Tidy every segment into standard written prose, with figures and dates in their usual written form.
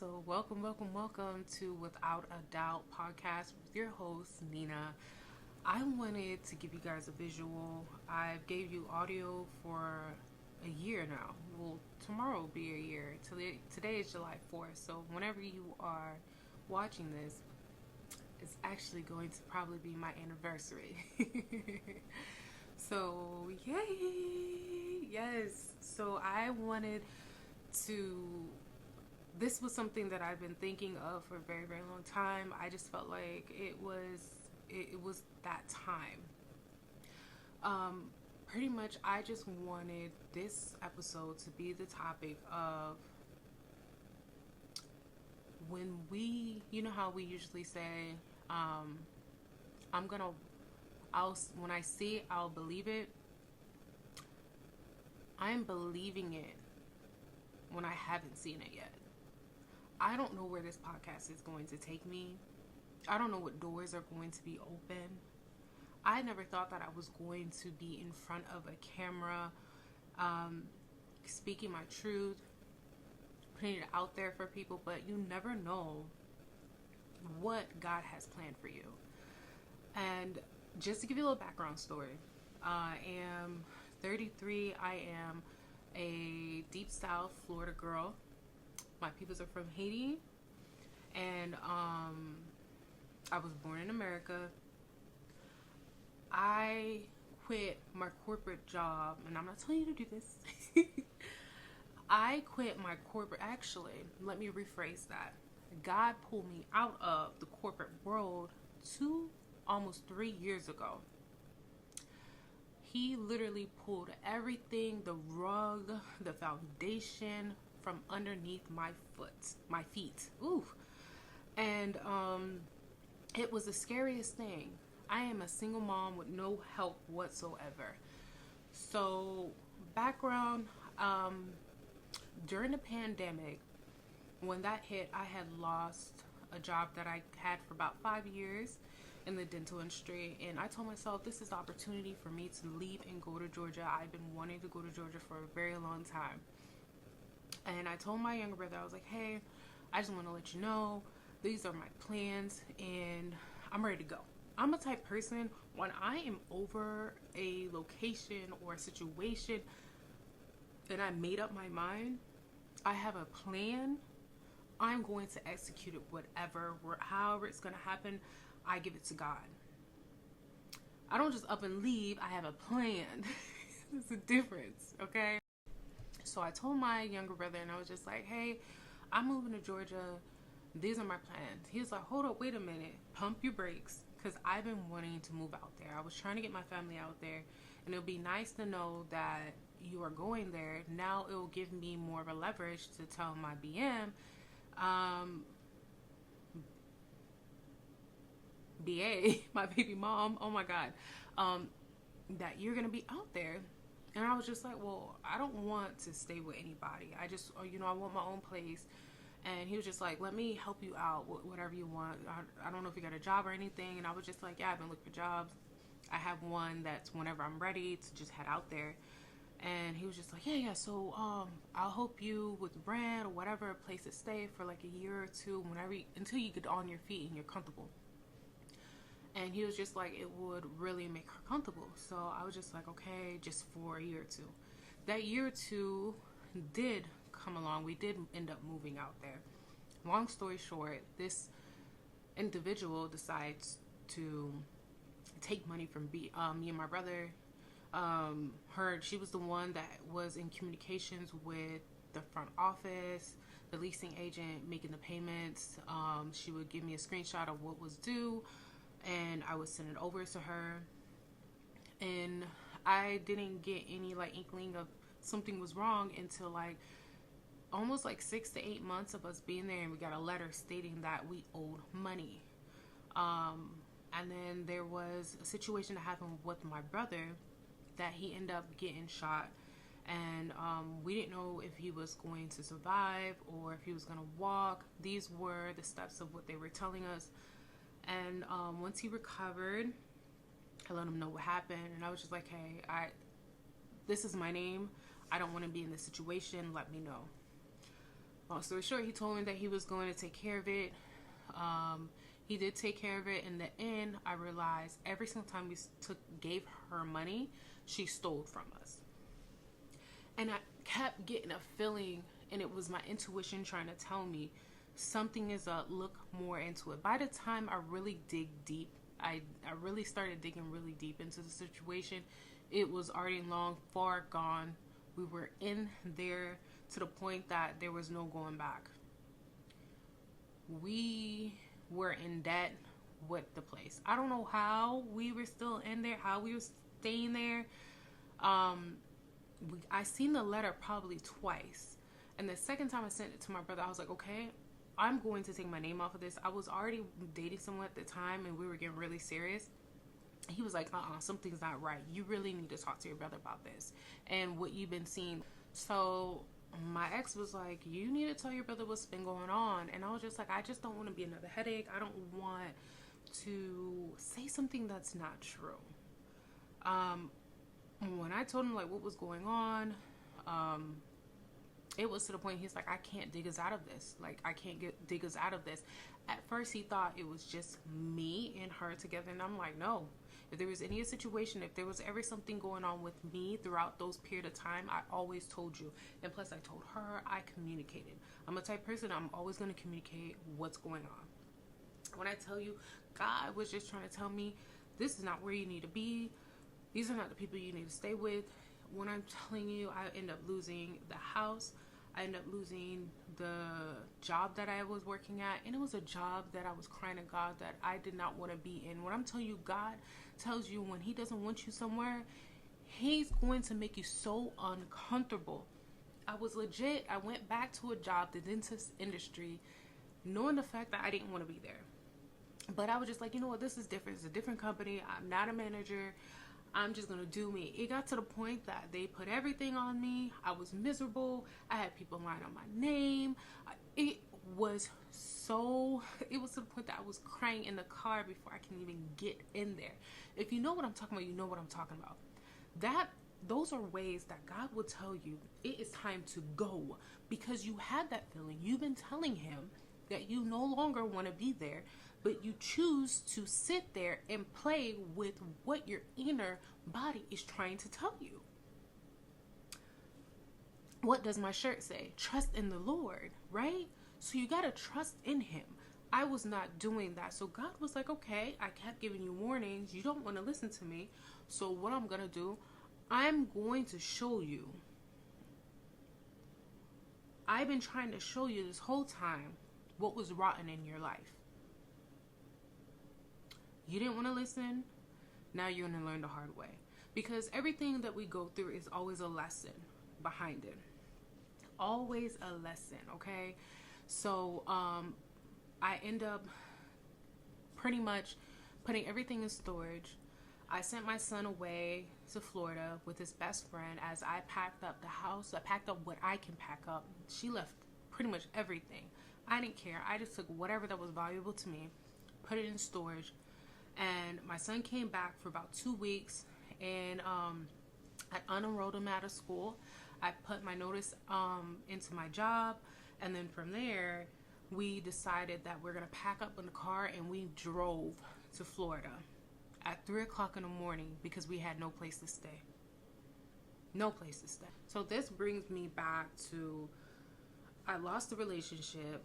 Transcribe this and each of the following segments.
So welcome to Without a Doubt podcast with your host Nina. I wanted to give you guys a visual. I've gave you audio for a year now. Well, tomorrow will be a year. Today is July 4th. So whenever you are watching this, it's actually going to probably be my anniversary. So yay! Yes. So I wanted to this was something that I've been thinking of for a very long time. I just felt like it was that time. Um, Pretty much, I just wanted this episode to be the topic of when you know how we usually say, um, I'm gonna, when I see it, I'll believe it. I'm believing it when I haven't seen it yet. I don't know where this podcast is going to take me. I don't know what doors are going to be open. I never thought that I was going to be in front of a camera, um, speaking my truth, putting it out there for people, but you never know what God has planned for you. And just to give you a little background story, I am 33. I am a deep South Florida girl. My peoples are from Haiti, and I was born in America. I quit my corporate job, and I'm not telling you to do this. I quit my corporate. Actually, let me rephrase that. God pulled me out of the corporate world almost 3 years ago. He literally pulled everything, the rug, the foundation from underneath my feet. Ooh. And it was the scariest thing. I am a single mom with no help whatsoever. So, background, during the pandemic, when that hit, I had lost a job that I had for about 5 years in the dental industry, and I told myself this is the opportunity for me to leave and go to Georgia. I've been wanting to go to Georgia for a very long time. And I told my younger brother, I was like, hey, I just want to let you know these are my plans and I'm ready to go. I'm a type person, when I am over a location or a situation and I made up my mind, I have a plan, I'm going to execute it, however it's going to happen. I give it to God. I don't just up and leave. I have a plan. There's a difference, okay? So I told my younger brother, and I was just like, hey, I'm moving to Georgia. These are my plans. He was like, hold up, wait a minute. Pump your brakes, because I've been wanting to move out there. I was trying to get my family out there, and it'll be nice to know that you are going there. Now it will give me more of a leverage to tell my BM, BA, my baby mom, oh my God, that you're going to be out there. And I was just like, well, I don't want to stay with anybody. I want my own place. And he was just like, let me help you out with whatever you want. I don't know if you got a job or anything. And I was just like, yeah, I've been looking for jobs. I have one that's whenever I'm ready to just head out there. And he was just like, yeah, so I'll help you with rent or whatever, a place to stay for like a year or two, until you get on your feet and you're comfortable. And he was just like, it would really make her comfortable. So I was just like, okay, just for a year or two. That year or two did come along. We did end up moving out there. Long story short, this individual decides to take money from me and my brother. She was the one that was in communications with the front office, the leasing agent, making the payments. She would give me a screenshot of what was due, and I would send it over to her. And I didn't get any like inkling of something was wrong until like almost like 6 to 8 months of us being there, and we got a letter stating that we owed money. And then there was a situation that happened with my brother that he ended up getting shot, and we didn't know if he was going to survive or if he was going to walk. These were the steps of what they were telling us. And once he recovered, I let him know what happened, and I was just like, hey, this is my name. I don't want to be in this situation. Let me know. Long story short, he told me that he was going to take care of it. He did take care of it. In the end, I realized every single time we gave her money, she stole from us. And I kept getting a feeling, and it was my intuition trying to tell me something is up, look more into it. By the time I really dig deep, I really started digging really deep into the situation. It was already long, far gone. We were in there to the point that there was no going back. We were in debt with the place. I don't know how we were still in there, how we were staying there. I seen the letter probably twice. And the second time I sent it to my brother, I was like, okay, I'm going to take my name off of this. I was already dating someone at the time, and we were getting really serious. He was like, something's not right. You really need to talk to your brother about this and what you've been seeing. So my ex was like, you need to tell your brother what's been going on. And I was just like, I just don't want to be another headache. I don't want to say something that's not true. When I told him like what was going on, it was to the point he's like, I can't dig us out of this. Like, I can't dig us out of this. At first, he thought it was just me and her together. And I'm like, no. If there was any situation, if there was ever something going on with me throughout those period of time, I always told you. And plus, I told her, I communicated. I'm a type person, I'm always going to communicate what's going on. When I tell you, God was just trying to tell me, this is not where you need to be. These are not the people you need to stay with. When I'm telling you, I end up losing the house. I end up losing the job that I was working at. And it was a job that I was crying to God that I did not want to be in. When I'm telling you, God tells you when he doesn't want you somewhere, he's going to make you so uncomfortable. I was legit. I went back to a job, the dentist industry, knowing the fact that I didn't want to be there. But I was just like, you know what? This is different. It's a different company. I'm not a manager. I'm just going to do me. It got to the point that they put everything on me. I was miserable. I had people lying on my name. It was to the point that I was crying in the car before I can even get in there. If you know what I'm talking about, you know what I'm talking about. Those are ways that God will tell you it is time to go, because you had that feeling. You've been telling him that you no longer want to be there, but you choose to sit there and play with what your inner body is trying to tell you. What does my shirt say? Trust in the Lord, right? So you got to trust in him. I was not doing that. So God was like, okay, I kept giving you warnings. You don't want to listen to me. So what I'm going to do, I'm going to show you. I've been trying to show you this whole time what was rotten in your life. You didn't want to listen. Now you're going to learn the hard way. Because everything that we go through is always a lesson behind it. Always a lesson, okay? So I end up pretty much putting everything in storage. I sent my son away to Florida with his best friend as I packed up the house. I packed up what I can pack up. She left pretty much everything. I didn't care. I just took whatever that was valuable to me, put it in storage. And my son came back for about 2 weeks, and I unenrolled him out of school. I put my notice into my job, and then from there, we decided that we're going to pack up in the car, and we drove to Florida at 3 o'clock in the morning because we had no place to stay. No place to stay. So this brings me back to, I lost the relationship,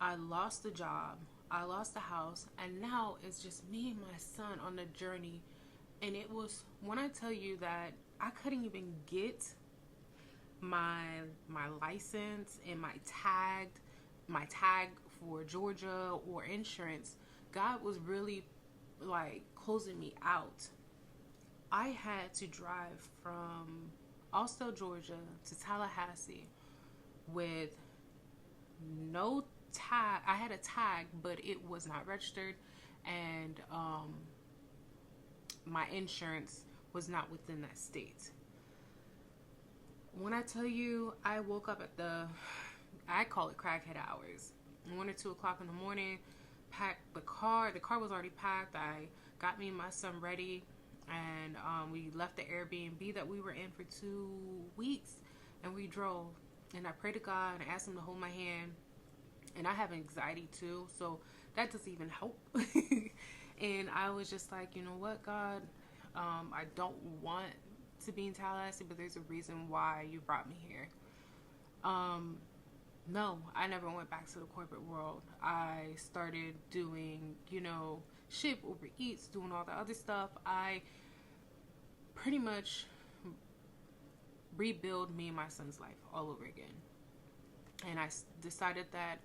I lost the job, I lost the house, and now it's just me and my son on the journey. And it was, when I tell you that I couldn't even get my license and my tag for Georgia or insurance, God was really like closing me out. I had to drive from Austell, Georgia to Tallahassee with no tag. I had a tag, but it was not registered, and my insurance was not within that state. When I tell you, I woke up at I call it crackhead hours, 1 or 2 o'clock in the morning, packed the car. The car was already packed. I got me and my son ready, and we left the Airbnb that we were in for 2 weeks, and we drove. and I pray to God and ask him to hold my hand. And I have anxiety too, so that doesn't even help. And I was just like, you know what, God, I don't want to be in Tallahassee, but there's a reason why you brought me here. No, I never went back to the corporate world. I started doing, Ship, Uber Eats, doing all the other stuff. I pretty much rebuild me and my son's life all over again. And I decided that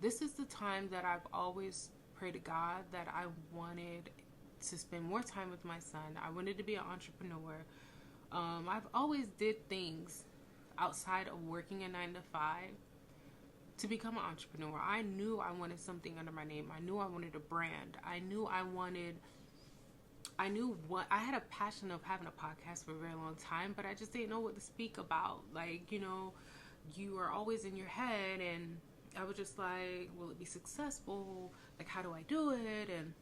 this is the time that I've always prayed to God that I wanted to spend more time with my son. I wanted to be an entrepreneur. I've always did things outside of working a 9 to 5 to become an entrepreneur. I knew I wanted something under my name. I knew I wanted a brand. I had a passion of having a podcast for a very long time, but I just didn't know what to speak about. Like, you are always in your head, and I was just like, will it be successful? Like, how do I do it? And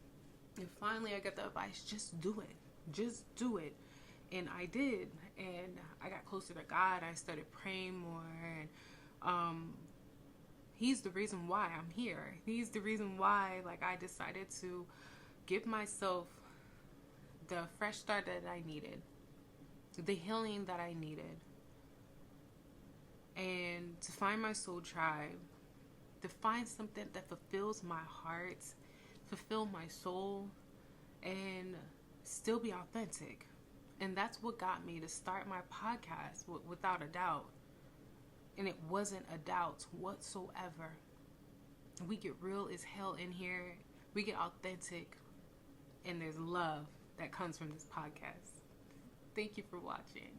finally I got the advice, just do it. Just do it. And I did. And I got closer to God. I started praying more. And he's the reason why I'm here. He's the reason why, I decided to give myself the fresh start that I needed, the healing that I needed, and to find my soul tribe, to find something that fulfills my heart, fulfill my soul, and still be authentic. And that's what got me to start my podcast, without a doubt. And it wasn't a doubt whatsoever. We get real as hell in here. We get authentic. And there's love that comes from this podcast. Thank you for watching.